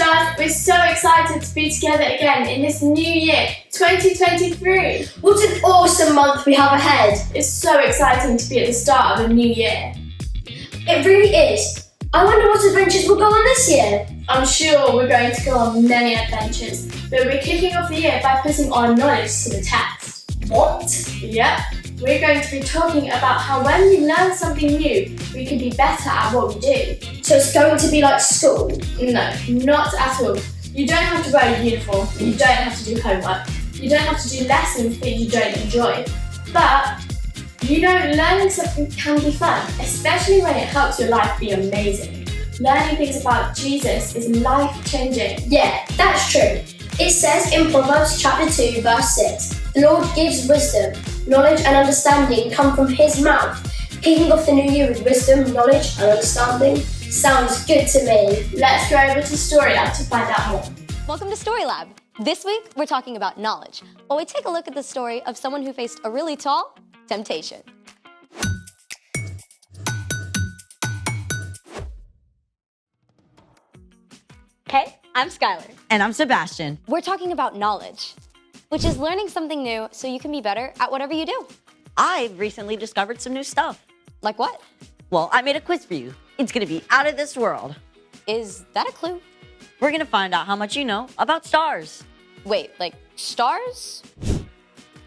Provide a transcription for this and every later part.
SuperStars, we're so excited to be together again in this new year, 2023. What an awesome month we have ahead. It's so exciting to be at the start of a new year. It really is. I wonder what adventures we'll go on this year. I'm sure we're going to go on many adventures, but we're kicking off the year by putting our knowledge to the test. What? Yep. We're going to be talking about how when we learn something new, we can be better at what we do. So it's going to be like school? No, not at all. You don't have to wear a uniform, you don't have to do homework, you don't have to do lessons that you don't enjoy. But, learning something can be fun, especially when it helps your life be amazing. Learning things about Jesus is life-changing. Yeah, that's true. It says in Proverbs chapter 2, verse 6, the Lord gives wisdom, knowledge and understanding come from his mouth. Kicking off the new year with wisdom, knowledge and understanding sounds good to me. Let's go over to Story Lab to find out more. Welcome to Story Lab. This week, we're talking about knowledge, while we take a look at the story of someone who faced a really tall temptation. Hey, I'm Skylar. And I'm Sebastian. We're talking about knowledge, which is learning something new so you can be better at whatever you do. I've recently discovered some new stuff. Like what? Well, I made a quiz for you. It's gonna be out of this world. Is that a clue? We're gonna find out how much you know about stars. Wait, like stars?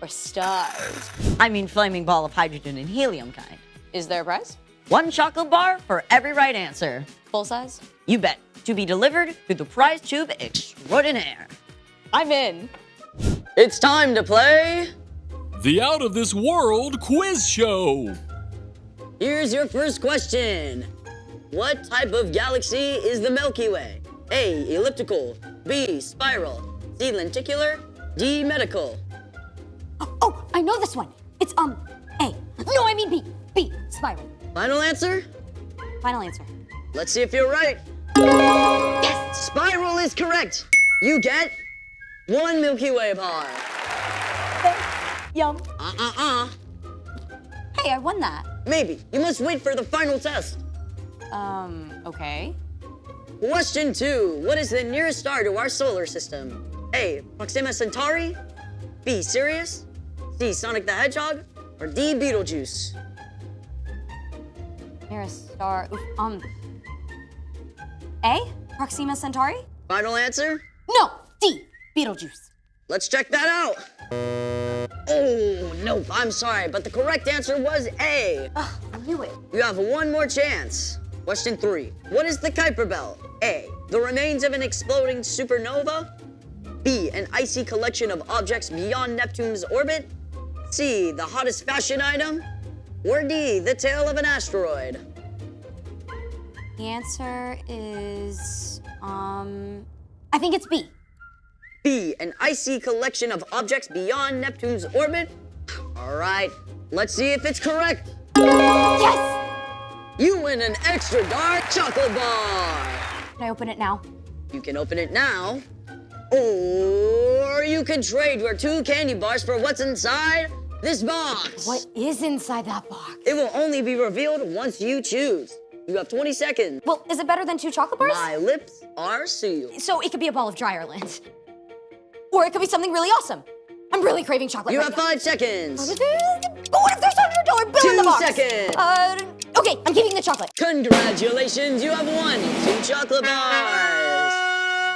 Or stars? I mean flaming ball of hydrogen and helium kind. Is there a prize? 1 chocolate bar for every right answer. Full size? You bet. To be delivered through the prize tube extraordinaire. I'm in. It's time to play the Out of This World Quiz Show. Here's your first question. What type of galaxy is the Milky Way? A, elliptical, B, spiral, C, lenticular, D, medical. Oh, I know this one. It's, A. No, I mean B. B, spiral. Final answer? Final answer. Let's see if you're right. Yes! Spiral is correct. You get 1 Milky Way bar. Yum. Hey, I won that. Maybe. You must wait for the final test. Okay. Question 2. What is the nearest star to our solar system? A, Proxima Centauri, B, Sirius, C, Sonic the Hedgehog, or D, Betelgeuse? Nearest star. A? Proxima Centauri? Final answer? No! D. Betelgeuse. Let's check that out. Oh, nope, I'm sorry, but the correct answer was A. Ugh, I knew it. You have one more chance. Question 3. What is the Kuiper Belt? A, the remains of an exploding supernova. B, an icy collection of objects beyond Neptune's orbit. C, the hottest fashion item. Or D, the tail of an asteroid. The answer is, I think it's B. B, an icy collection of objects beyond Neptune's orbit. All right, let's see if it's correct. Yes! You win an extra dark chocolate bar. Can I open it now? You can open it now, or you can trade your 2 candy bars for what's inside this box. What is inside that box? It will only be revealed once you choose. You have 20 seconds. Well, is it better than 2 chocolate bars? My lips are sealed. So it could be a ball of dry Ireland. Or it could be something really awesome. I'm really craving chocolate You right have now. 5 seconds. But what if there's a $100 bill in the 2 box? seconds. Okay, I'm keeping the chocolate. Congratulations, you have won 2 chocolate bars.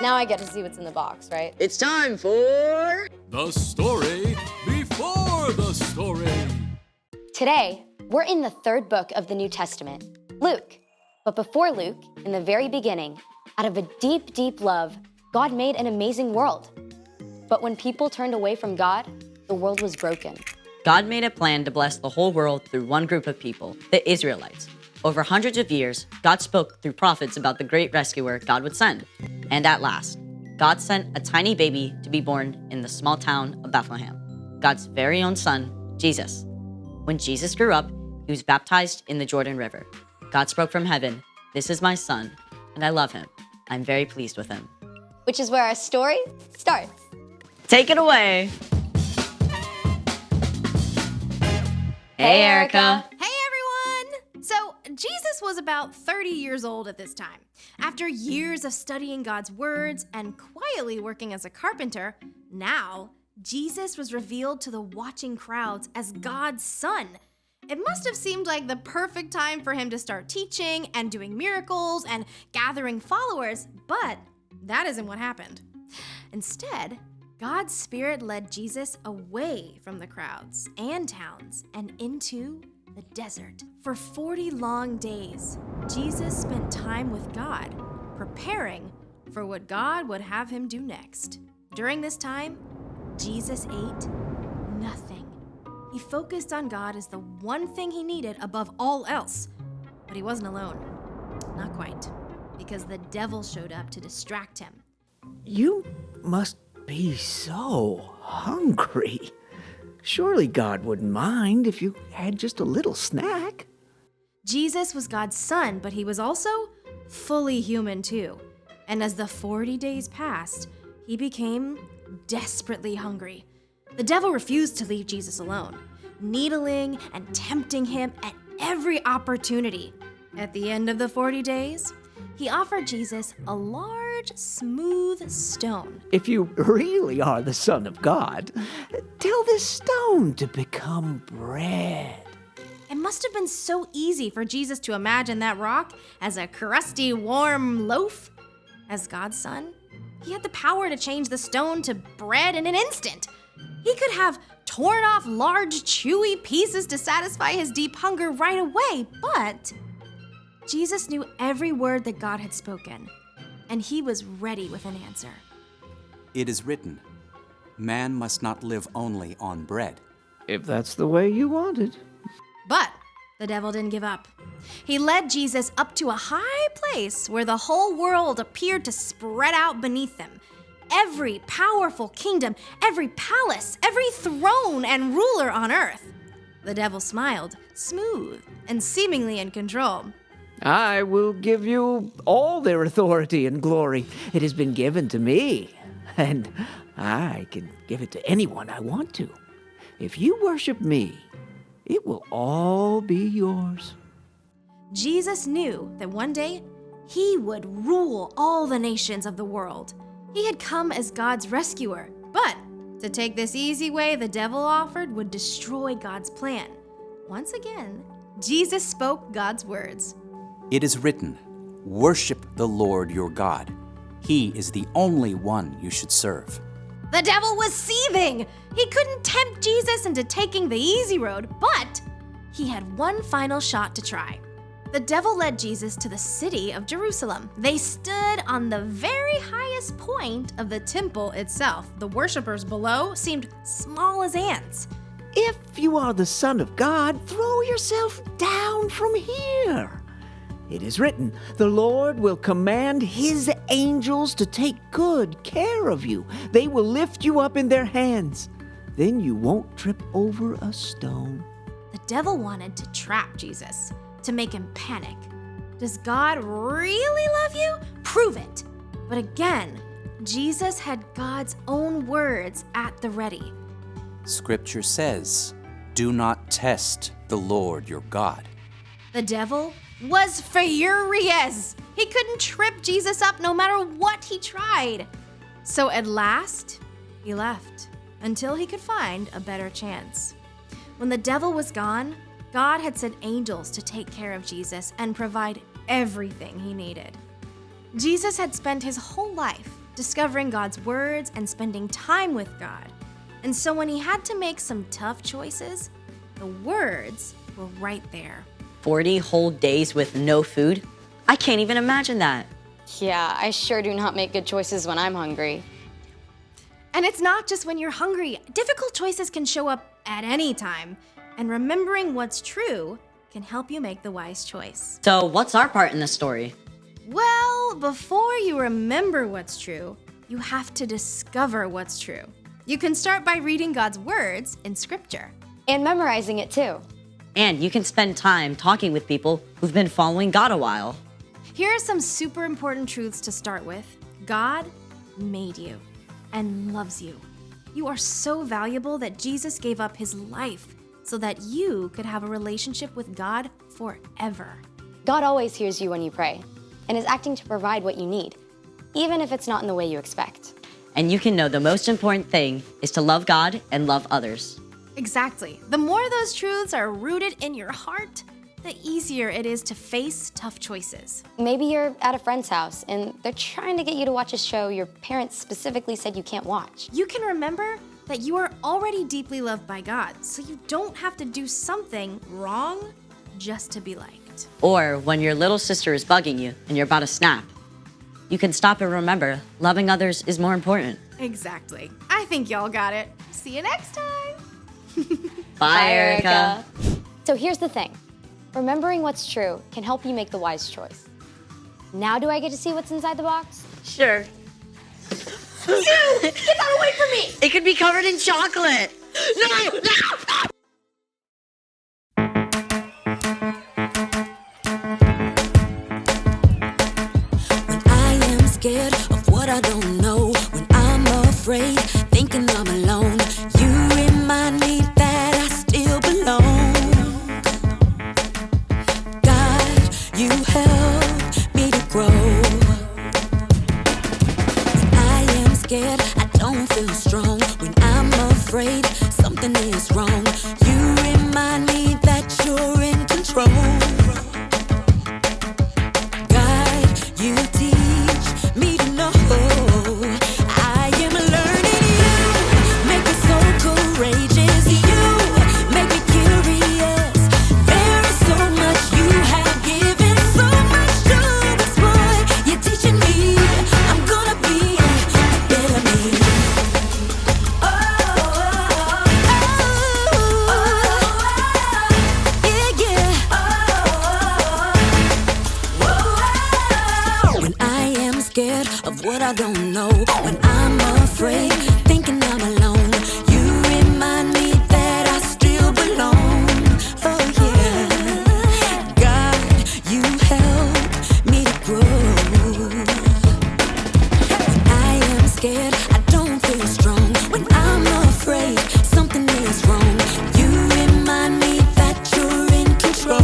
Now I get to see what's in the box, right? It's time for The story before the story. Today, we're in the 3rd book of the New Testament, Luke. But before Luke, in the very beginning, out of a deep, deep love, God made an amazing world. But when people turned away from God, the world was broken. God made a plan to bless the whole world through one group of people, the Israelites. Over hundreds of years, God spoke through prophets about the great rescuer God would send. And at last, God sent a tiny baby to be born in the small town of Bethlehem, God's very own son, Jesus. When Jesus grew up, he was baptized in the Jordan River. God spoke from heaven, "This is my son, and I love him. I'm very pleased with him." Which is where our story starts. Take it away. Hey, Erica. Hey, everyone! So, Jesus Jesus was about 30 years old at this time. After years of studying God's words and quietly working as a carpenter, now Jesus was revealed to the watching crowds as God's son. It must have seemed like the perfect time for him to start teaching and doing miracles and gathering followers, but that isn't what happened. Instead, God's Spirit led Jesus away from the crowds and towns and into the desert. For 40 long days, Jesus spent time with God, preparing for what God would have him do next. During this time, Jesus ate nothing. He focused on God as the one thing he needed above all else. But he wasn't alone. Not quite, because the devil showed up to distract him. You must be so hungry. Surely God wouldn't mind if you had just a little snack. Jesus was God's son, but he was also fully human too. And as the 40 days passed, he became desperately hungry. The devil refused to leave Jesus alone, needling and tempting him at every opportunity. At the end of the 40 days, he offered Jesus a large, smooth stone. If you really are the Son of God, tell this stone to become bread. It must have been so easy for Jesus to imagine that rock as a crusty, warm loaf. As God's son, he had the power to change the stone to bread in an instant. He could have torn off large, chewy pieces to satisfy his deep hunger right away, but Jesus knew every word that God had spoken, and he was ready with an answer. It is written, man must not live only on bread. If that's the way you want it. But the devil didn't give up. He led Jesus up to a high place where the whole world appeared to spread out beneath them. Every powerful kingdom, every palace, every throne and ruler on earth. The devil smiled, smooth and seemingly in control. I will give you all their authority and glory. It has been given to me, and I can give it to anyone I want to. If you worship me, it will all be yours. Jesus knew that one day he would rule all the nations of the world. He had come as God's rescuer, but to take this easy way the devil offered would destroy God's plan. Once again, Jesus spoke God's words. It is written, worship the Lord your God. He is the only one you should serve. The devil was seething. He couldn't tempt Jesus into taking the easy road, but he had one final shot to try. The devil led Jesus to the city of Jerusalem. They stood on the very highest point of the temple itself. The worshipers below seemed small as ants. If you are the Son of God, throw yourself down from here. It is written, the Lord will command his angels to take good care of you. They will lift you up in their hands. Then you won't trip over a stone. The devil wanted to trap Jesus, to make him panic. Does God really love you? Prove it. But again, Jesus had God's own words at the ready. Scripture says, do not test the Lord your God. The devil was furious. He couldn't trip Jesus up no matter what he tried. So at last, he left until he could find a better chance. When the devil was gone, God had sent angels to take care of Jesus and provide everything he needed. Jesus had spent his whole life discovering God's words and spending time with God. And so when he had to make some tough choices, the words were right there. 40 whole days with no food? I can't even imagine that. Yeah, I sure do not make good choices when I'm hungry. And it's not just when you're hungry. Difficult choices can show up at any time. And remembering what's true can help you make the wise choice. So what's our part in the story? Well, before you remember what's true, you have to discover what's true. You can start by reading God's words in Scripture. And memorizing it too. And you can spend time talking with people who've been following God a while. Here are some super important truths to start with. God made you and loves you. You are so valuable that Jesus gave up his life so that you could have a relationship with God forever. God always hears you when you pray and is acting to provide what you need, even if it's not in the way you expect. And you can know the most important thing is to love God and love others. Exactly. The more those truths are rooted in your heart, the easier it is to face tough choices. Maybe you're at a friend's house and they're trying to get you to watch a show your parents specifically said you can't watch. You can remember that you are already deeply loved by God, so you don't have to do something wrong just to be liked. Or when your little sister is bugging you and you're about to snap, you can stop and remember loving others is more important. Exactly. I think y'all got it. See you next time. Bye, Erica. So here's the thing. Remembering what's true can help you make the wise choice. Now do I get to see what's inside the box? Sure. Get that away from me! It could be covered in chocolate. No! When I am scared of what I don't know, when I'm afraid, thinking I'm alone, you remind me that I still belong. God, you help me to grow. When I am scared, I don't feel strong. When I'm afraid, something is wrong. You remind me that you're in control. You teach me to know I am learning you. Make me so courageous. You make me curious. There is so much you have given, so much to explore. You're teaching me. I'm gonna be a better me. Scared of what I don't know, when I'm afraid, thinking I'm alone, you remind me that I still belong. Oh yeah, God, you help me to grow. When I am scared, I don't feel strong. When I'm afraid, something is wrong. You remind me that you're in control.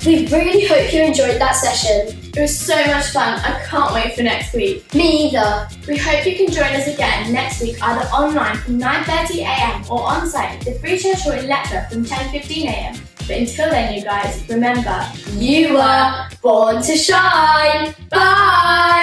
We really hope you enjoyed that session. It was so much fun. I can't wait for next week. Me either. We hope you can join us again next week, either online from 9:30 a.m. or on site at the Free Church Hall in Letchworth from 10:15 a.m. But until then, you guys, remember, You were born to shine. Bye!